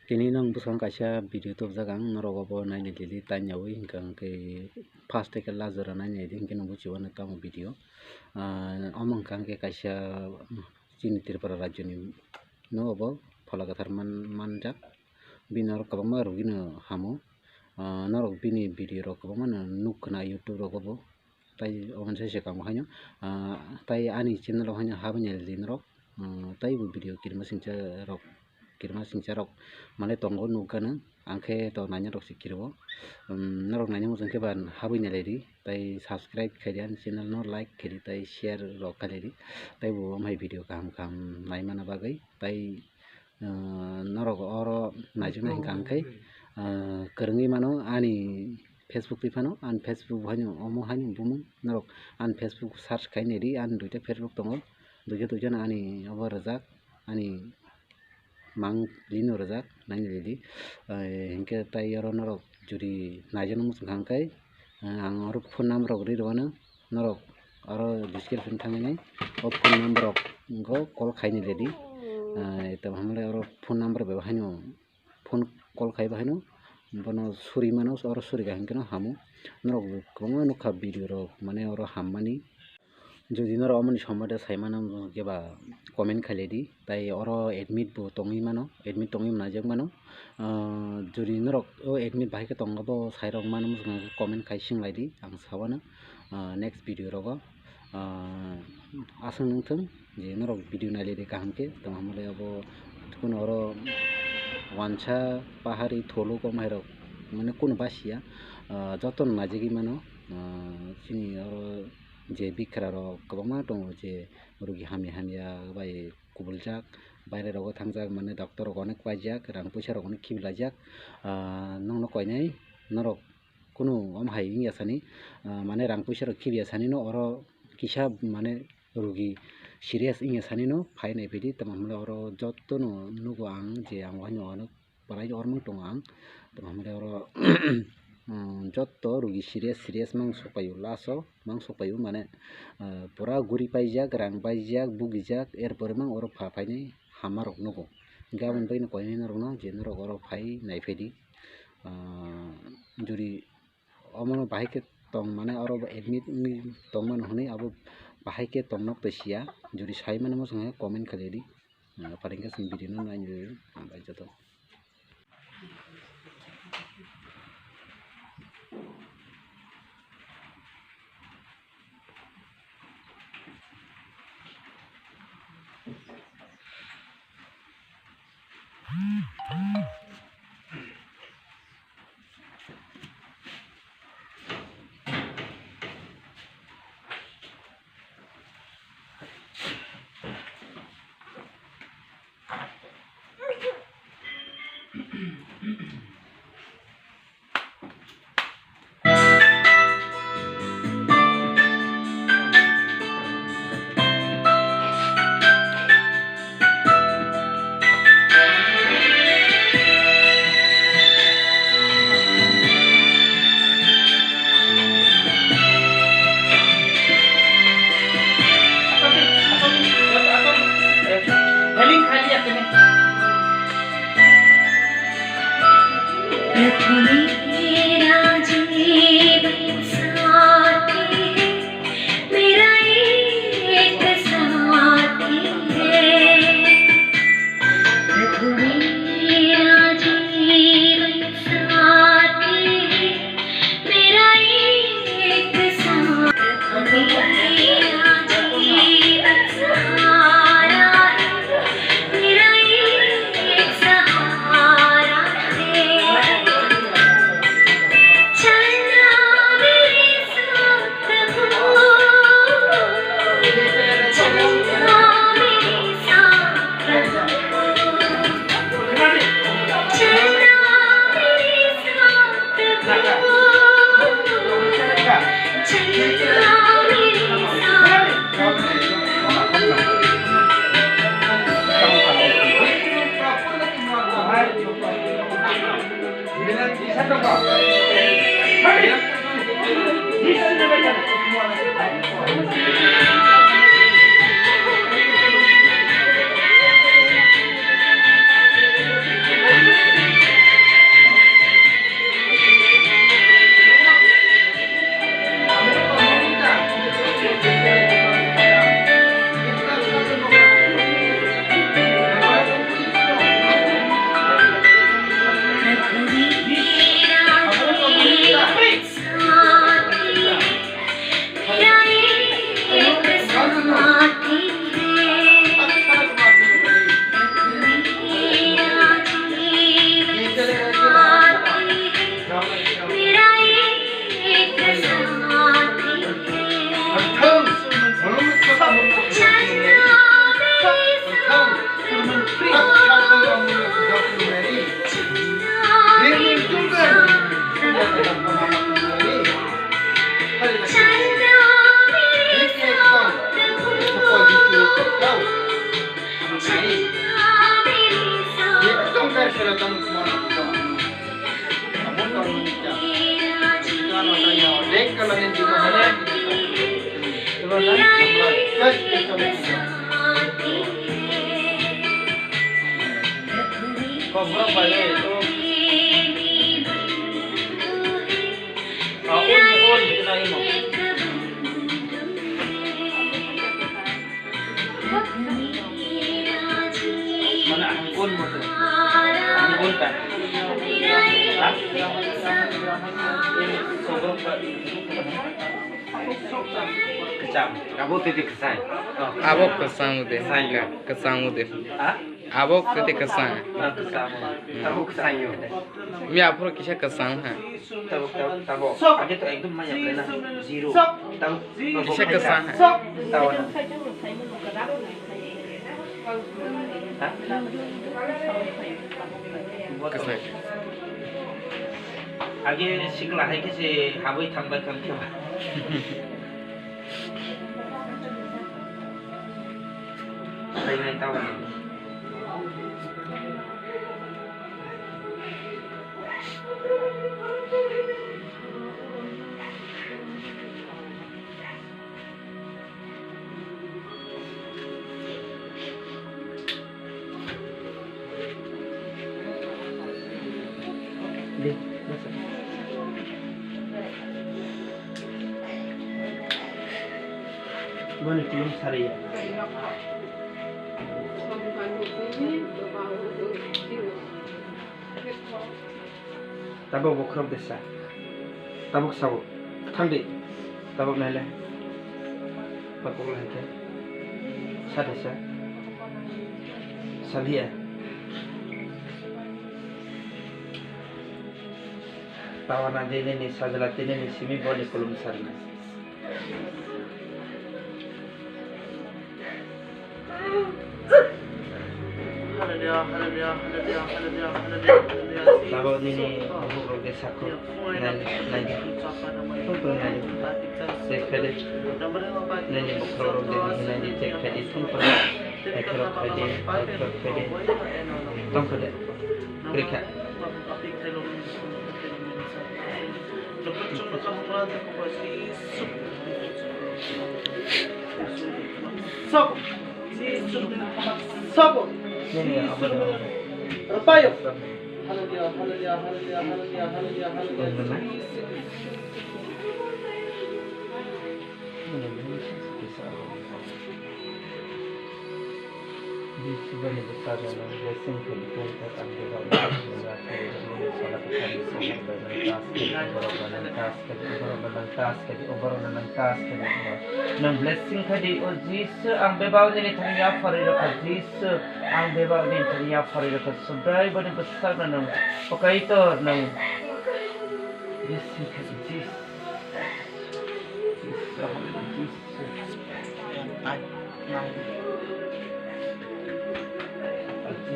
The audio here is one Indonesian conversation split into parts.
Kini nang busang kaisa video top jagang norogobo naini lili tanyawi hingkang ke first take lazara naini di hingke nang buchiwa na tamo video among kang ke kaisa chini tripura rajyo ni no obo phalagathar manjak bini oro kwbangma rugui no hamo norok bini video rok kwbangma no nugkha YouTube rogo bo tai omo sai se kamo haino tai ani channel o haino habani lili norok tai bo video kirma singcha rok mane tongo nugkano angkhe to naina rok se kirbo norok naina mojang khe ba habui nailai tai subscribe khairi ani channel no like khairi tai share rok khairi tai bo amhai video kaham kaham naimana bagui tai norok oro naijaknai hingka angkhai kwrwngui mano ani Facebook tipano ani Facebook haino omo haino bumung norok ani Facebook search khainai ri ani duita Facebook tongo duita no ani obo rwjak ani mang lino rwjak naini lili hingke tai oro norok juri naijaknai muchungka hingkhai ang oro phone number rok rirwano norok oro description thangnai o phone number rok go call khainai ready tamo hamlai oro phone number bai haino phone call khaiba haino bono suri mano oro suriga hingke no hamo norok kwbangma nukha video rok mane oro hammani jodi norok amoni sombode saimano keba comment khailai tai oro admit bo tongui mano admit tongui najak mano jodi norok o admit bai khe tongo bo sairok mano muchungka comment khai singlai ang sawano next video rogo asang nungthang je norok video nailai kaham khe tamo hamlai abo kuno oro wansa pahari tholu komai rok mane kuno basia joto no naijagui mano chini oro je bikra rok kwbangma tongo je rugi hamya bai kubuljak baire rogo thangjak mane doctor rok onek paijak rang puisa rok onek khibilajak nongno koinai norok kuno amhai wngya sani mane rang puisa rok khibiya sani no oro kisa mane rugi serious wngya sani no phai naifidi tamo hamlai oro joto no nugo ang je ang haino barai ormong tongo ang tamo hamlai oro joto rugi serious mangsokpaio last o mangsokpaio mane pura guri paijak rang paijak bugijak erpore mang oro phainai hama rok nugo hingke aboni bagui no koinai norok no je norok oro phai naifedi juri omono bahai khe tong mane oro admit wngui tongmano hinui abo bahai khe tongnok toisia juri saimano muchungka comment khailai pari hingke chwng video no nainai hambai joto. sila tanong kumana ito. Kamu tanong niya. Ika na tayo. Lek ka lang hindi mo halit. Diba lang? Just ito lang ito. Kobra pala ito. On, kinain mo. Mana ang on mo to? Ang on ka? Ha? Sobrang pa. Kecam. Kamu titik kesal. Abok kesang udah. Kesang udah. Ha? Abok titik kesang. Kesam. Kamu kesal yo. Mi apro kisah kesang ha. Tabo. Aja to ekdom maya plena. Zero. Tabo. Kisah kesang ha. Tahu na. Ha? Kesang. Age sigla hai kese habai thangbai kam keba. Sai nai tahu. Deh, masa. Mana belum sari ya? Tabok bokrom desa. Tabok sabo. Thangdi. Tabok naila. Bakok lagi. Sadesa. Salia. Tawana dene ni sajalati ni simi body kolom sarna. Tabaw nini hurog desa ko nani cek credit nani bukrorog nani cek credit pun pernah ekor credit tom credit krika Sabo. Ini apa namanya? Payo. Di sebagai besar dalam blessing kehidupan kita nang blessing kadi ojis ang bebaw ni tanya farira kajis ang bebaw ni tanya farira kasubray bani besar nang okaito nang blessing kadi jis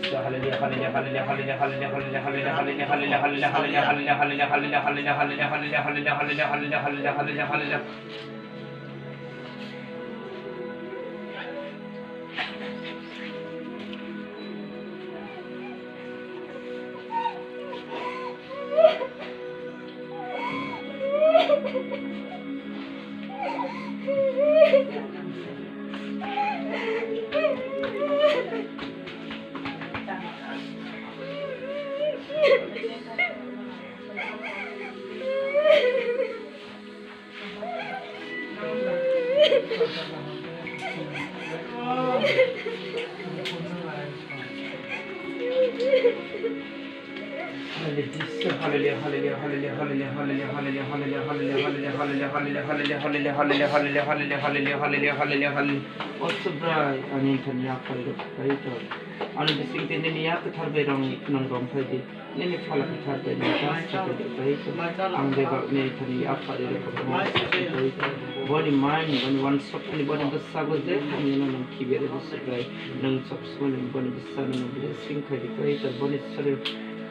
Hallelujah, hallelujah, hallelujah, hallelujah, hallelujah, hallelujah, hallelujah, hallelujah, hallelujah, hallelujah, hallelujah, hallelujah, hallelujah, hallelujah, hallelujah, hallelujah, hallelujah, hallelujah, hallelujah, hallelujah. Hallelujah, hallelujah, hallelujah, hallelujah, hallelujah, hallelujah, hallelujah, hallelujah, hallelujah, hallelujah, hallelujah, hallelujah, hallelujah, hallelujah, hallelujah, hallelujah, hallelujah, hallelujah. Oh subray, anin tanya kalau itu, anu bising tini niat terbe rong nong padi, ini phala terbe niat terbe itu, angge bak ni tadi apa dia itu, body mind, body one shot ni body besar gede, ni nong kibir itu subray, nong subsol ni body besar nong bising kadi itu, body seru.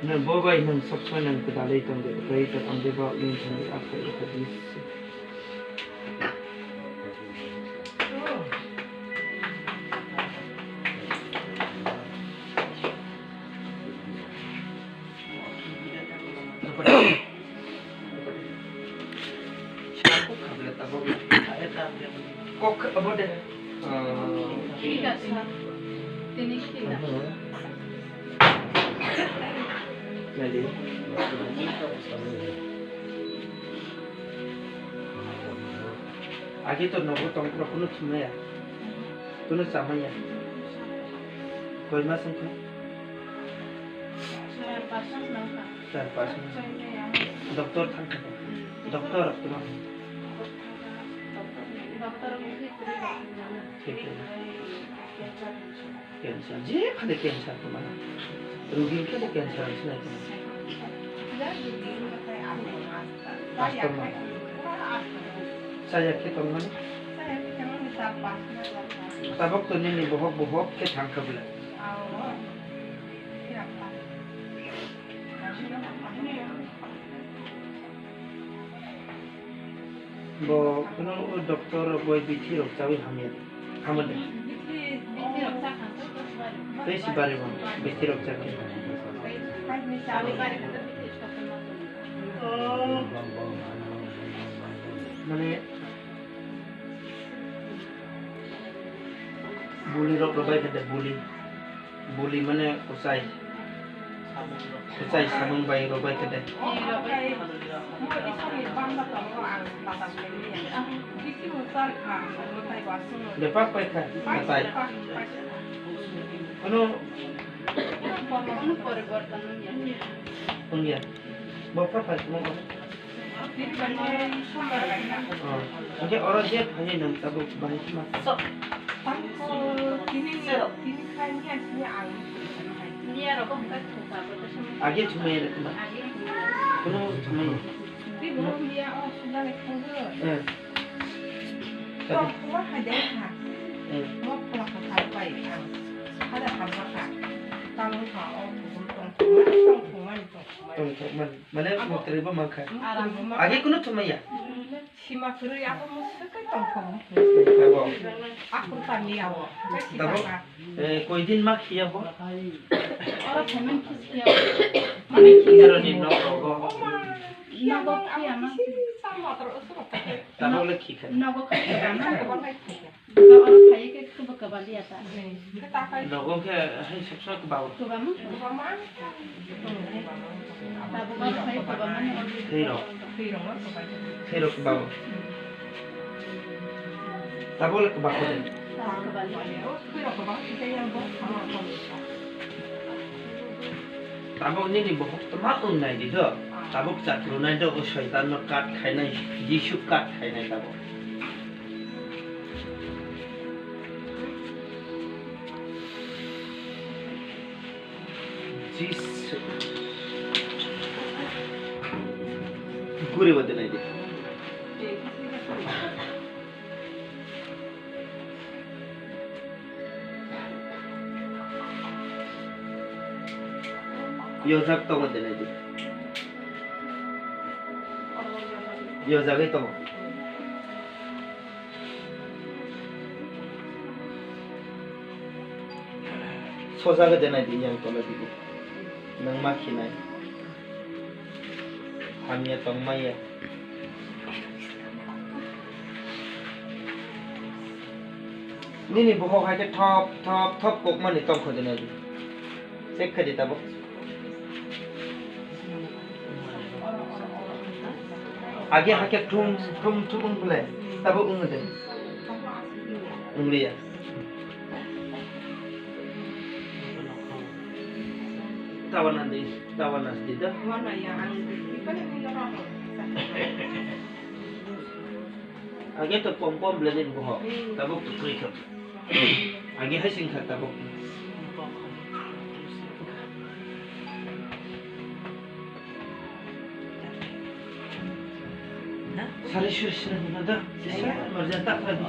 Na bobai nang saksa nang kedalai tang de kai ta ang deba ni thani apa itu dis Siapa kabel tabok? Kok apa deh? Tidak sih. Ini tidak. Jadi. Agi tuh nopo tongkrong kuno cuma ya. Kuno sama ya. Kau masuk kan? Saya pasang nangka. Saya pas. Dokter tangkap. Dokter tuh. Dokter mungkin Cancer. Je ada cancer tuh mana? Rugi kan ada cancer sih nanti. Saya kita mana? Tabok tuh nih bohok ke tangkap lah. Bo, kuno dokter boy bici rok cawi hamil, hamil deh. Tapi si bari bang, bici rok cawi. Mana? Buli rok robai kada buli mana usai sabun bayi robai kada. Lepas apa kan? Usai. Ano? Punya. Bapak apa? Mau apa? Oke, orang dia hanya nang tabuk bayi cuma. Agi cuma ya cuma. Kuno cuma. Mana mau terima makan? Agi kuno cuma ya. Sima kiri aku mesti ke tongkong. Tabok. Aku tani awak. Tabok. Koi din mak ya bo. orang temen kisah. Mana kira ni no rogo. Nagok kiana. Sama terus Tabok lagi kan. Nagok kiana. orang Orang kaya ke kuba kebali ata. kita kai Rogo ke hai sabsa ke bawah. Kuba mu? paman. Tabu kan kaya kuba mana? Hero. Firong apa kai. Hero ke bawah. Tabok ke bawah deh. Kebali. Firong apa kita yang buat sama Tabok ni ni bohok temak unai di do. Tabok cat runai do syaitan no kat khainai Yesu kat khainai tabok. Yesu. Gure bade nai di. Yo zak to bade nai di. Yo zak to. Soza ga denai di yang tola di. Nang makinai. Hamnya tong maya. Ni bohok hai ke top kok mani tong khode nai di. Sek khadi tabok. Age hake tum bule tabok ungde. Ungriya. Tawanan di dah. Mana yang ikan ini orang. Age to pom belanin bohok. Tabok tu krik. Age hai sing khat tabok. Sari syur sini ada. Marjan tak lagi.